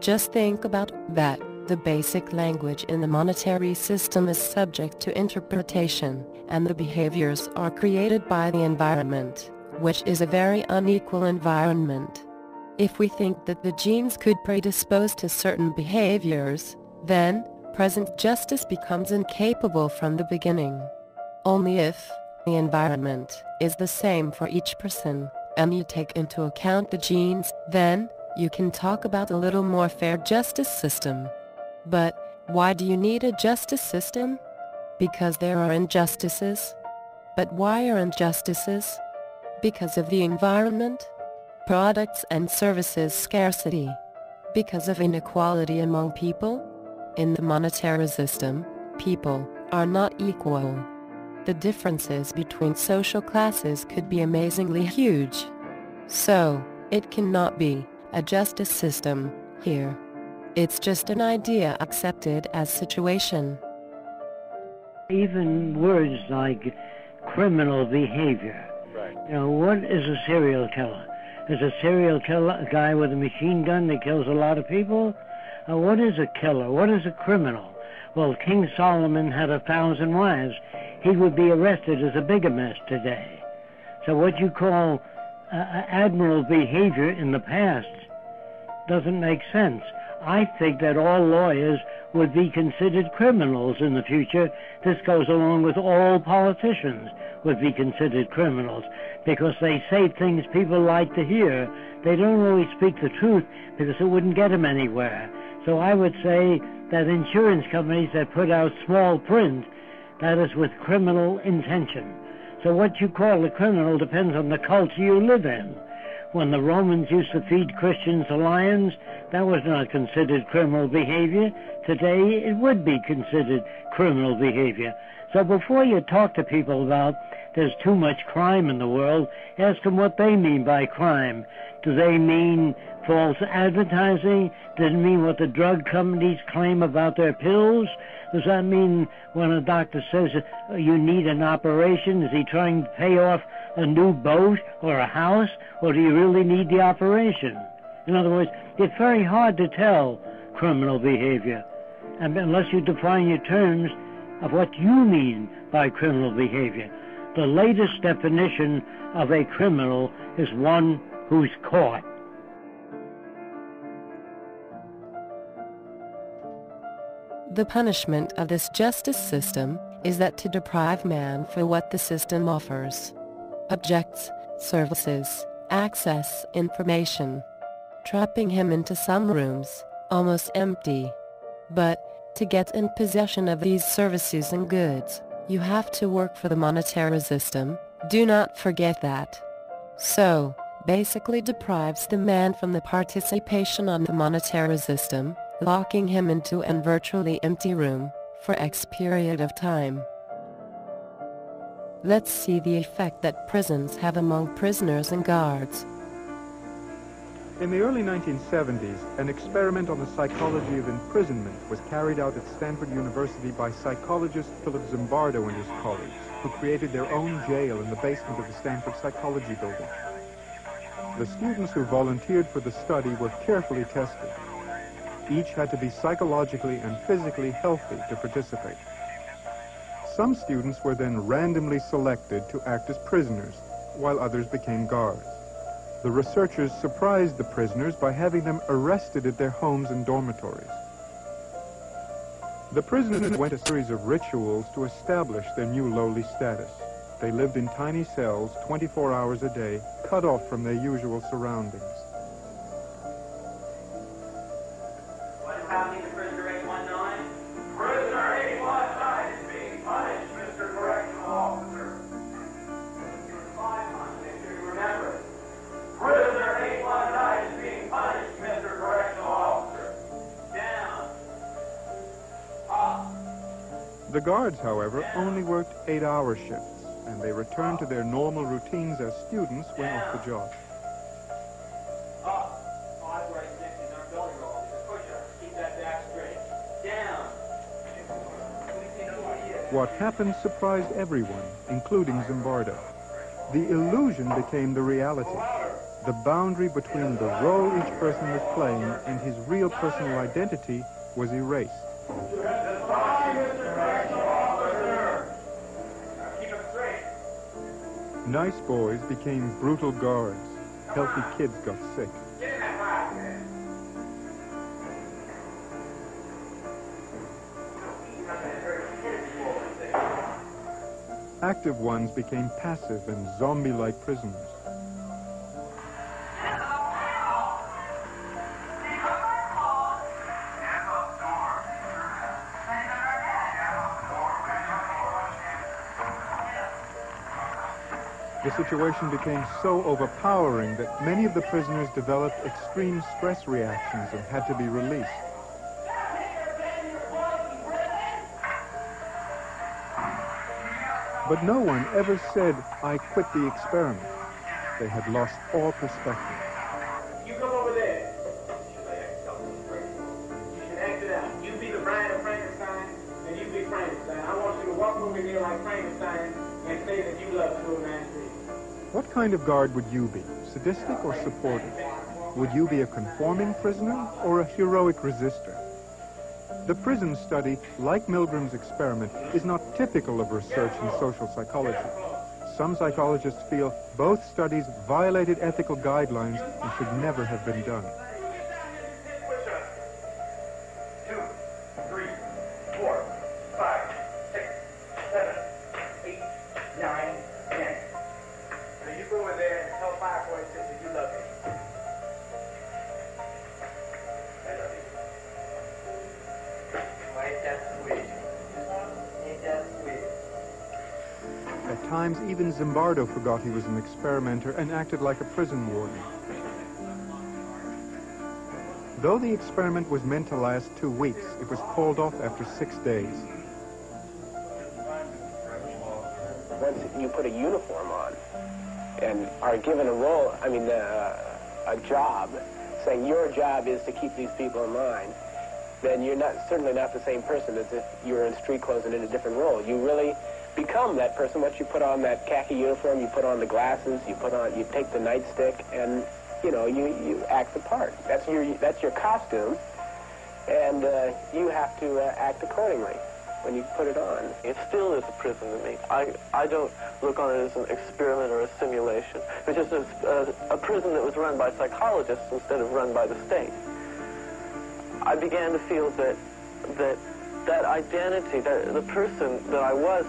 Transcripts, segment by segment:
Just think about that. The basic language in the monetary system is subject to interpretation, and the behaviors are created by the environment, which is a very unequal environment. If we think that the genes could predispose to certain behaviors, then present justice becomes incapable from the beginning. Only if the environment is the same for each person, and you take into account the genes, then you can talk about a little more fair justice system. But why do you need a justice system? Because there are injustices. But why are injustices? Because of the environment, products and services scarcity. Because of inequality among people. In the monetary system, people are not equal. The differences between social classes could be amazingly huge. So, it cannot be a justice system here. It's just an idea accepted as situation. Even words like criminal behavior. Right. You know, what is a serial killer? Is a serial killer a guy with a machine gun that kills a lot of people? What is a killer? What is a criminal? Well, King Solomon had 1,000 wives. He would be arrested as a bigamist today. So what you call admirable behavior in the past doesn't make sense. I think that all lawyers would be considered criminals in the future. This goes along with all politicians would be considered criminals because they say things people like to hear. They don't always speak the truth because it wouldn't get them anywhere. So I would say that insurance companies that put out small print, that is with criminal intention. So what you call a criminal depends on the culture you live in. When the Romans used to feed Christians to lions, that was not considered criminal behavior. Today, it would be considered criminal behavior. So before you talk to people about there's too much crime in the world, ask them what they mean by crime. Do they mean false advertising? Does it mean what the drug companies claim about their pills? Does that mean when a doctor says you need an operation, is he trying to pay off a new boat or a house, or do you really need the operation? In other words, it's very hard to tell criminal behavior, and unless you define your terms of what you mean by criminal behavior. The latest definition of a criminal is one who's caught. The punishment of this justice system is that to deprive man for what the system offers. Objects, services, access, information. Trapping him into some rooms, almost empty. But, to get in possession of these services and goods, you have to work for the monetary system, do not forget that. So, basically deprives the man from the participation on the monetary system, locking him into a virtually empty room, for X period of time. Let's see the effect that prisons have among prisoners and guards. In the early 1970s, an experiment on the psychology of imprisonment was carried out at Stanford University by psychologist Philip Zimbardo and his colleagues, who created their own jail in the basement of the Stanford Psychology Building. The students who volunteered for the study were carefully tested. Each had to be psychologically and physically healthy to participate. Some students were then randomly selected to act as prisoners, while others became guards. The researchers surprised the prisoners by having them arrested at their homes and dormitories. The prisoners went a series of rituals to establish their new lowly status. They lived in tiny cells 24 hours a day, cut off from their usual surroundings. What is happening to prisoner 819? Prisoner 819 is being punished, Mr. Correctional Officer. Give us 5 months, make sure you remember it. Prisoner 819 is being punished, Mr. Correctional Officer. Down. Up. The guards, however, only worked 8-hour shifts, and they returned to their normal routines as students when off the job. Up. 5 right 6 is our belly roll. It's a push-up. Keep that back straight. Down. What happened surprised everyone, including Zimbardo. The illusion became the reality. the boundary between the role each person was playing and his real personal identity was erased. Nice boys became brutal guards. Healthy kids got sick. Active ones became passive and zombie-like prisoners. The situation became so overpowering that many of the prisoners developed extreme stress reactions and had to be released. But no one ever said, "I quit the experiment." They had lost all perspective. You come over there. You should act it out. You be the bride of Frankenstein, and you be Frankenstein. I want you to walk over here like Frankenstein and say that you love to a man. What kind of guard would you be, sadistic or supportive? Would you be a conforming prisoner or a heroic resistor? The prison study, like Milgram's experiment, is not typical of research in social psychology. Some psychologists feel both studies violated ethical guidelines and should never have been done. 2, 3, 4, 5, 6, 7, 8, 9, 10. Now you go over there and tell Fireboy that you love me. I love you. Well, ain't that sweet? Ain't that sweet? At times, even Zimbardo forgot he was an experimenter and acted like a prison warden. Though the experiment was meant to last 2 weeks, it was called off after 6 days. Once you put a uniform on and are given a role, a job, saying your job is to keep these people in line, then you're certainly not the same person as if you were in street clothes and in a different role. You really become that person. Once you put on that khaki uniform, you put on the glasses, you take the nightstick, and you act the part. That's your costume, and you have to act accordingly when you put it on. It still is a prison to me. I don't look on it as an experiment or a simulation. It's just a prison that was run by psychologists instead of run by the state. I began to feel that identity, that the person that I was,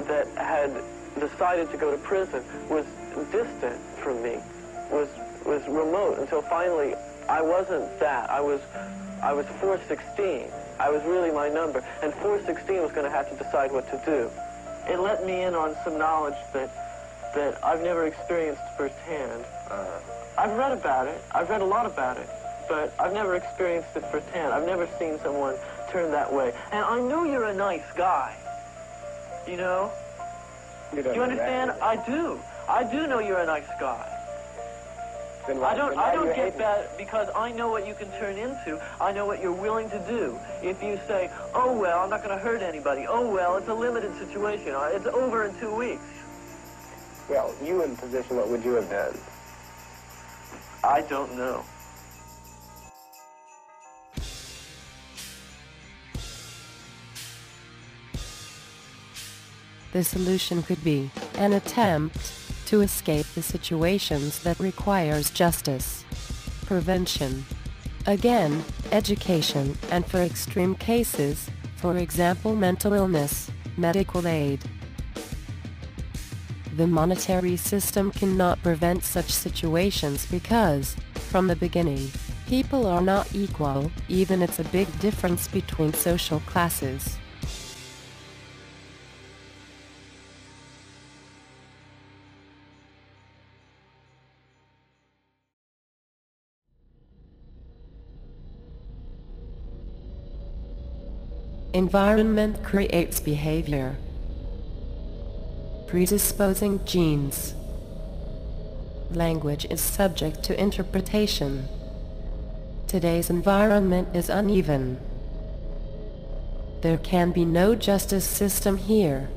that had decided to go to prison, was distant from me, was remote, until finally I wasn't that. I was 416. I was really my number, and 416 was going to have to decide what to do. It let me in on some knowledge that I've never experienced firsthand. I've read about it. I've read a lot about it, but I've never experienced it firsthand. I've never seen someone turn that way. And I know you're a nice guy, you know? You Do you understand? I do. I do know you're a nice guy. I don't get that because I know what you can turn into. I know what you're willing to do. If you say, oh, well, I'm not going to hurt anybody. Oh, well, it's a limited situation. It's over in 2 weeks. Well, you in position, what would you have done? I don't know. The solution could be an attempt to escape the situations that requires justice, prevention, again, education, and for extreme cases, for example mental illness, medical aid. The monetary system cannot prevent such situations because, from the beginning, people are not equal, even it's a big difference between social classes. Environment creates behavior. Predisposing genes. Language is subject to interpretation. Today's environment is uneven. There can be no justice system here.